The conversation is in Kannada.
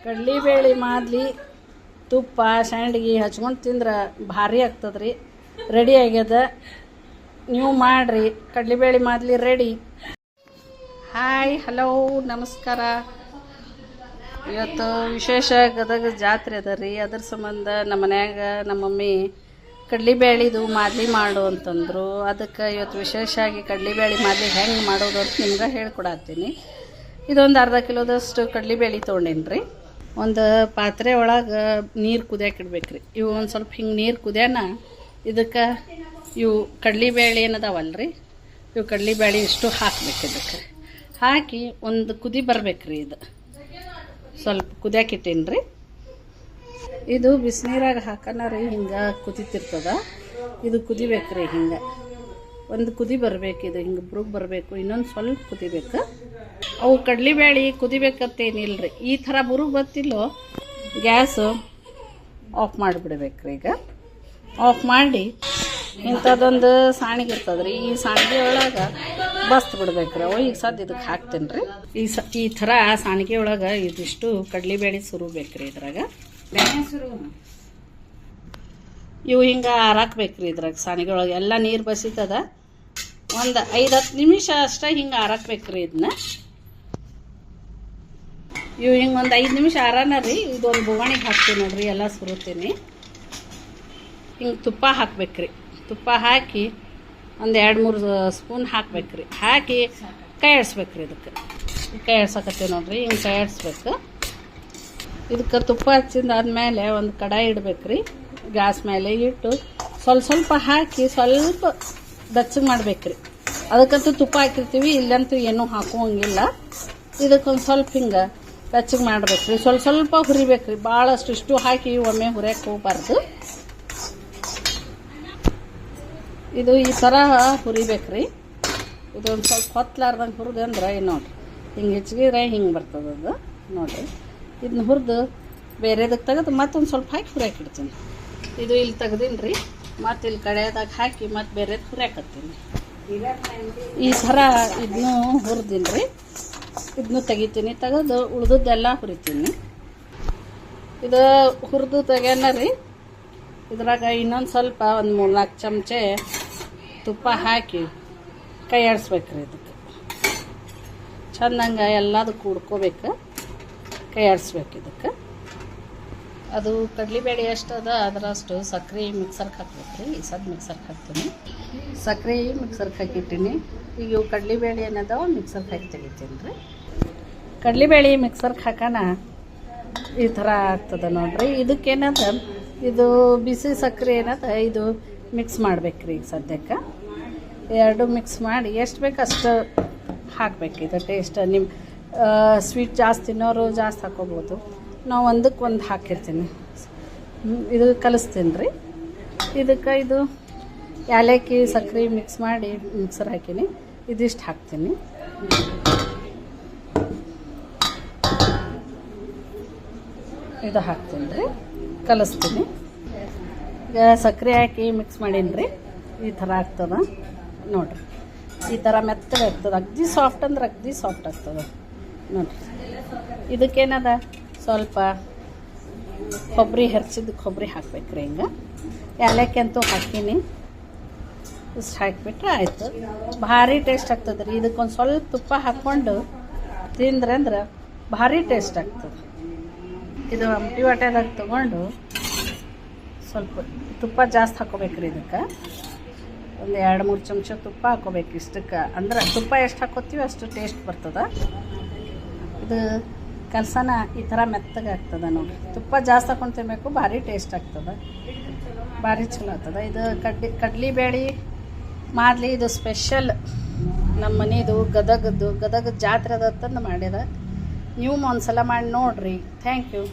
ಕಡ್ಲಿಬೇಳೆ ಮಾದ್ಲಿ ತುಪ್ಪ ಸಂಡ್ಗಿ ಹಚ್ಕೊಂಡು ತಿಂದ್ರೆ ಭಾರಿ ಆಗ್ತದ್ರಿ. ರೆಡಿ ಆಗ್ಯದ, ನೀವು ಮಾಡಿರಿ. ಕಡ್ಲಿಬೇಳೆ ಮಾದ್ಲಿ ರೆಡಿ. ಹಾಯ್, ಹಲೋ, ನಮಸ್ಕಾರ. ಇವತ್ತು ವಿಶೇಷ ಗದಗ ಜಾತ್ರೆ ಅದ ರೀ. ಅದ್ರ ಸಂಬಂಧ ನಮ್ಮ ಮನ್ಯಾಗ ನಮ್ಮ ಮಮ್ಮಿ ಕಡ್ಲಿಬೇಳಿದು ಮಾದ್ಲಿ ಮಾಡು ಅಂತಂದರು. ಅದಕ್ಕೆ ಇವತ್ತು ವಿಶೇಷವಾಗಿ ಕಡ್ಲಿಬೇಳೆ ಮಾದ್ಲಿ ಹೆಂಗೆ ಮಾಡೋದು ಅಂತ ನಿಮ್ಗೆ ಹೇಳ್ಕೊಡತ್ತೀನಿ. ಇದೊಂದು ಅರ್ಧ ಕಿಲೋದಷ್ಟು ಕಡ್ಲಿಬೇಳೆ ತೊಗೊಂಡೇನಿ ರೀ. ಒಂದು ಪಾತ್ರೆ ಒಳಗೆ ನೀರು ಕುದಿಯಕ್ಕೆ ಇಡ್ಬೇಕು ರೀ. ಇವು ಒಂದು ಸ್ವಲ್ಪ ಹಿಂಗೆ ನೀರು ಕುದಿಯೋಣ. ಇದಕ್ಕೆ ಇವು ಕಡ್ಲಿಬೇಳೆ ಏನದಾವಲ್ಲ ರೀ, ಇವು ಕಡ್ಲಿಬೇಳೆ ಇಷ್ಟು ಹಾಕ್ಬೇಕು. ಇದಕ್ಕೆ ಹಾಕಿ ಒಂದು ಕುದಿ ಬರ್ಬೇಕು ರೀ. ಇದು ಸ್ವಲ್ಪ ಕುದಿಯಕ್ಕೆ ಇಟ್ಟೀನಿ ರೀ. ಇದು ಬಿಸಿನೀರಾಗ ಹಾಕೋಣ ರೀ. ಹಿಂಗೆ ಕುದಿತಿರ್ತದ. ಇದು ಕುದಿಬೇಕು ರೀ. ಹಿಂಗೆ ಒಂದು ಕುದಿ ಬರಬೇಕು. ಇದು ಹಿಂಗೆ ಬುರುಗ್ ಬರಬೇಕು. ಇನ್ನೊಂದು ಸ್ವಲ್ಪ ಕುದಿಬೇಕು. ಅವು ಕಡ್ಲಿಬೇಳೆ ಕುದಿಬೇಕಂತೇನಿಲ್ಲ ರೀ. ಈ ಥರ ಬುರುಗ್ ಬತ್ತಿಲ್ಲೋ ಗ್ಯಾಸು ಆಫ್ ಮಾಡಿಬಿಡ್ಬೇಕು ರೀ. ಈಗ ಆಫ್ ಮಾಡಿ ಇಂಥದ್ದೊಂದು ಸಾಣಿಗೆ ಇರ್ತದೆ ರೀ. ಈ ಸಾಣಿಗೆ ಒಳಗೆ ಬಸ್ತು ಬಿಡ್ಬೇಕು ರೀ. ಅವು ಈಗ ಸದ್ದು ಇದಕ್ಕೆ ಹಾಕ್ತೇನೆ ರೀ. ಈ ಥರ ಸಾಣಿಗೆ ಒಳಗೆ ಇದಿಷ್ಟು ಕಡ್ಲಿಬೇಳೆ ಸುರುಬೇಕು ರೀ. ಇದ್ರಾಗ ಇವು ಹಿಂಗೆ ಆರಾಕ್ಬೇಕು ರೀ. ಇದ್ರಾಗ ಸಾಣಿಗೆ ಒಳಗೆ ಎಲ್ಲ ನೀರು ಬಸಿತದ. ಒಂದು 5-10 ನಿಮಿಷ ಅಷ್ಟೇ ಹಿಂಗೆ ಆರಾಕ್ಬೇಕು ರೀ. ಇದನ್ನ ಇವು ಹಿಂಗೆ ಒಂದು 5 ನಿಮಿಷ ಆರಾನ ರೀ. ಇದೊಂದು ಬೊಗಣಿಗೆ ಹಾಕ್ತೀನಿ ನೋಡ್ರಿ. ಎಲ್ಲ ಸುರುತ್ತೀನಿ. ಹಿಂಗೆ ತುಪ್ಪ ಹಾಕ್ಬೇಕ್ರಿ. ತುಪ್ಪ ಹಾಕಿ ಒಂದು 2-3 ಸ್ಪೂನ್ ಹಾಕ್ಬೇಕ್ರಿ. ಹಾಕಿ ಕೈ ಆಡಿಸ್ಬೇಕ್ರಿ. ಇದಕ್ಕೆ ಕೈ ಆಡ್ಸಕತ್ತೀವಿ ನೋಡ್ರಿ. ಹಿಂಗೆ ಕೈ ಆಡಿಸ್ಬೇಕು. ಇದಕ್ಕೆ ತುಪ್ಪ ಹಚ್ಚಿಂದಾದ್ಮೇಲೆ ಒಂದು ಕಡಾಯಿ ಇಡ್ಬೇಕ್ರಿ. ಗ್ಯಾಸ್ ಮೇಲೆ ಇಟ್ಟು ಸ್ವಲ್ಪ ಹಾಕಿ ಸ್ವಲ್ಪ ಬೆಚ್ಚಗೆ ಮಾಡ್ಬೇಕ್ರಿ. ಅದಕ್ಕಂತೂ ತುಪ್ಪ ಹಾಕಿರ್ತೀವಿ, ಇಲ್ಲಂತೂ ಏನೂ ಹಾಕುವಂಗಿಲ್ಲ. ಇದಕ್ಕೊಂದು ಸ್ವಲ್ಪ ಹಿಂಗೆ ಬೆಚ್ಚಗೆ ಮಾಡ್ಬೇಕ್ರಿ. ಸ್ವಲ್ಪ ಹುರಿಬೇಕ್ರಿ. ಭಾಳಷ್ಟು ಇಷ್ಟು ಹಾಕಿ ಒಮ್ಮೆ ಹುರಿಯಕ್ಕೆ ಹೋಗ್ಬಾರ್ದು. ಇದು ಈ ಥರ ಹುರಿಬೇಕ್ರಿ. ಇದೊಂದು ಸ್ವಲ್ಪ ಹೊತ್ತಲಾರ್ದಂಗೆ ಹುರಿದು ಅಂದ್ರೆ ನೋಡಿರಿ ಹಿಂಗೆ ಹೆಚ್ಚಿಗೆ ಹಿಂಗೆ ಬರ್ತದೆ ಅದು ನೋಡಿರಿ. ಇದನ್ನ ಹುರಿದು ಬೇರೆದಕ್ಕೆ ತೆಗೆದು ಮತ್ತೊಂದು ಸ್ವಲ್ಪ ಹಾಕಿ ಹುರಿಯಕ್ಕೆ ಇಡ್ತೀನಿ. ಇದು ಇಲ್ಲಿ ತೆಗ್ದೀನಿ ರೀ. ಮತ್ತು ಇಲ್ಲಿ ಕಡೆಯದಾಗ ಹಾಕಿ ಮತ್ತು ಬೇರೆದು ಹುರಿಯಾಕತ್ತೀನಿ. ಈ ಥರ ಇದನ್ನು ಹುರಿದೀನಿ ರೀ. ಇದನ್ನು ತೆಗಿತೀನಿ. ತೆಗೆದು ಉಳ್ದದ್ದೆಲ್ಲ ಹುರಿತೀನಿ. ಇದು ಹುರಿದು ತೆಗ್ಯಾನ ರೀ. ಇದ್ರಾಗ ಇನ್ನೊಂದು ಸ್ವಲ್ಪ ಒಂದು 3-4 ಚಮಚೆ ತುಪ್ಪ ಹಾಕಿ ಕೈ ಆಡಿಸ್ಬೇಕ್ರಿ. ಇದಕ್ಕೆ ಚೆಂದಂಗೆ ಎಲ್ಲದಕ್ಕೂ ಹುಡ್ಕೋಬೇಕು. ಕೈ ಆಡಿಸ್ಬೇಕು. ಇದಕ್ಕೆ ಅದು ಕಡ್ಲಿಬೇಳೆ ಎಷ್ಟದ ಅದರಷ್ಟು ಸಕ್ಕರೆ ಮಿಕ್ಸರ್ಗೆ ಹಾಕ್ಬೇಕು ರೀ. ಈ ಸದ್ದು ಮಿಕ್ಸರ್ಗೆ ಹಾಕ್ತೀನಿ. ಸಕ್ಕರೆ ಮಿಕ್ಸರ್ಗೆ ಹಾಕಿಟ್ಟಿನಿ. ಈಗ ಇವು ಕಡ್ಲಿಬೇಳೆ ಏನದಾವ ಮಿಕ್ಸರ್ಗೆ ಹಾಕಿ ತೆಗಿತೀನಿ ರೀ. ಕಡ್ಲಿಬೇಳೆ ಮಿಕ್ಸರ್ಗೆ ಹಾಕೋಣ ಈ ಥರ ಆಗ್ತದೆ ನೋಡ್ರಿ. ಇದಕ್ಕೇನದ ಇದು ಬಿಸಿ ಸಕ್ಕರೆ ಏನದ ಇದು ಮಿಕ್ಸ್ ಮಾಡ್ಬೇಕ್ರಿ. ಈಗ ಸದ್ಯಕ್ಕೆ ಎರಡು ಮಿಕ್ಸ್ ಮಾಡಿ ಎಷ್ಟು ಬೇಕು ಅಷ್ಟು ಹಾಕ್ಬೇಕು. ಇದು ಟೇಸ್ಟ್ ನಿಮ್ಮ ಸ್ವೀಟ್ ಜಾಸ್ತಿ ತಿನ್ನೋರು ಜಾಸ್ತಿ ಹಾಕೋಬೋದು. ನಾವು ಒಂದಕ್ಕೆ ಒಂದು ಹಾಕಿರ್ತೀನಿ. ಇದು ಕಲಿಸ್ತೀನಿ ರೀ. ಇದಕ್ಕೆ ಇದು ಏಲಕ್ಕಿ ಸಕ್ಕರೆ ಮಿಕ್ಸ್ ಮಾಡಿ ಮಿಕ್ಸರ್ ಹಾಕೀನಿ. ಇದಿಷ್ಟು ಹಾಕ್ತೀನಿ. ಇದು ಹಾಕ್ತೀನಿ ರೀ. ಕಲಿಸ್ತೀನಿ. ಈಗ ಸಕ್ಕರೆ ಹಾಕಿ ಮಿಕ್ಸ್ ಮಾಡೀನಿ ರೀ. ಈ ಥರ ಆಗ್ತದೆ ನೋಡಿರಿ. ಈ ಥರ ಮೆತ್ತಗೆ ಆಗ್ತದೆ. ಅಗ್ದಿ ಸಾಫ್ಟ್ ಅಂದ್ರೆ ಅಗ್ದಿ ಸಾಫ್ಟ್ ಆಗ್ತದೆ ನೋಡಿರಿ. ಇದಕ್ಕೇನದ ಸ್ವಲ್ಪ ಕೊಬ್ಬರಿ ಹೆರ್ಚಿದ್ದು ಕೊಬ್ಬರಿ ಹಾಕ್ಬೇಕ್ರಿ. ಹಿಂಗೆ ಏಲಕ್ಕಿ ಅಂತೂ ಹಾಕೀನಿ. ಇಷ್ಟು ಹಾಕಿಬಿಟ್ರೆ ಆಯಿತು. ಭಾರಿ ಟೇಸ್ಟ್ ಆಗ್ತದೆ ರೀ. ಇದಕ್ಕೊಂದು ಸ್ವಲ್ಪ ತುಪ್ಪ ಹಾಕ್ಕೊಂಡು ತಿಂದ್ರೆ ಅಂದ್ರೆ ಭಾರಿ ಟೇಸ್ಟ್ ಆಗ್ತದೆ. ಇದು ಅಂಟಿ ವಾಟೆದಾಗ ತೊಗೊಂಡು ಸ್ವಲ್ಪ ತುಪ್ಪ ಜಾಸ್ತಿ ಹಾಕೋಬೇಕ್ರಿ. ಇದಕ್ಕೆ ಒಂದು 2-3 ಚಮಚ ತುಪ್ಪ ಹಾಕೋಬೇಕು. ಇಷ್ಟಕ್ಕೆ ಅಂದ್ರೆ ತುಪ್ಪ ಎಷ್ಟು ಹಾಕೋತೀವಿ ಅಷ್ಟು ಟೇಸ್ಟ್ ಬರ್ತದೆ. ಇದು ಕಲ್ಸನ ಈ ಥರ ಮೆತ್ತಗೆ ಆಗ್ತದೆ ನೋಡಿರಿ. ತುಪ್ಪ ಜಾಸ್ತಿ ಹಾಕೊಂಡು ತಿನ್ನಬೇಕು. ಭಾರಿ ಟೇಸ್ಟ್ ಆಗ್ತದೆ. ಭಾರಿ ಚಲೋ ಆಗ್ತದೆ. ಇದು ಕಡ್ಲಿಬೇಳೆ ಮಾದ್ಲಿ ಇದು ಸ್ಪೆಷಲ್ ನಮ್ಮ ಮನೆದು ಗದಗದ ಜಾತ್ರೆ ಅದಂತಂದು ಮಾಡ್ಯದ. ನೀವು ಒಂದ್ಸಲ ಮಾಡಿ ನೋಡಿರಿ. Thank you.